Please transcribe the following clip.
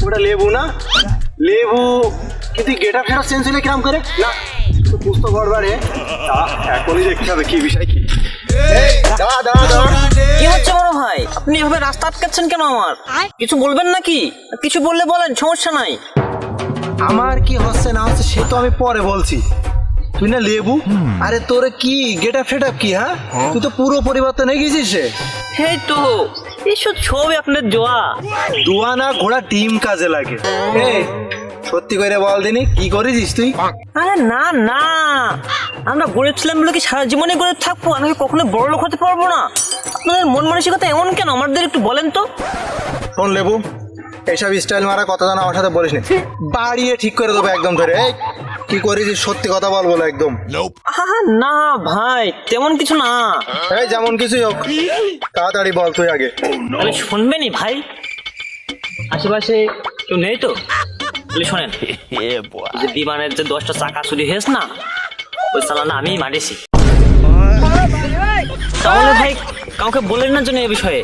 ওটা লেবু না? লেবু কিন্তু গেটা ফেরা চেঞ্জ হলে কিরম করে না বুঝতো গড়বাড়ে এখনই দেখতে হবে কি বিষয় কি। কি হচ্ছে বড় ভাই, আপনি এভাবে রাস্তা আটকাচ্ছেন কেন? আমার কিছু বলবেন নাকি? কিছু বললে বলেন, সমস্যা নাই। আমার কি হচ্ছে না হচ্ছে সে তো আমি পরে বলছি। তুই না লেবু, আরে তোর কি গেটা ফেটা কি? হ্যাঁ, তুই তো পুরো পরিবর্তন হয়ে গেছিস রে। এই তো এইসব ছবি আপনার জোয়া দুয়া না ঘোড়া ডিম কাজে লাগে। সত্যি করে বল দিনি কি করেছিস তুই? আরে না না, আমরা গরিব ছিলাম বলে কি সারা জীবনে গরিব থাকবো? আমি কখনো বড় লোক হতে পারবো না? আপনাদের মন মানসিকতা এমন কেন আমাদের একটু বলেন তো। শোন লেবু, এইসব স্টাইল মারা কথা জানা আমার সাথে বলিস না, বাড়িয়ে ঠিক করে দেবো একদম ধরে। এই কি করেছিস সত্যি কথা বল বলো একদম। না ভাই, তেমন কিছু না। এই যেমন কিছুই হোক তাড়াতাড়ি বল তুই আগে। তাহলে শুনবেনই ভাই, আশেপাশে কেউ নেই তো? বলি শোনেন, যে বিমানের যে 10টা চাকা চুরি হয়েছে না, ওই চালানা আমি মারিছি। তাহলে ভাই কাউকে বলেন না জন্য এ বিষয়ে।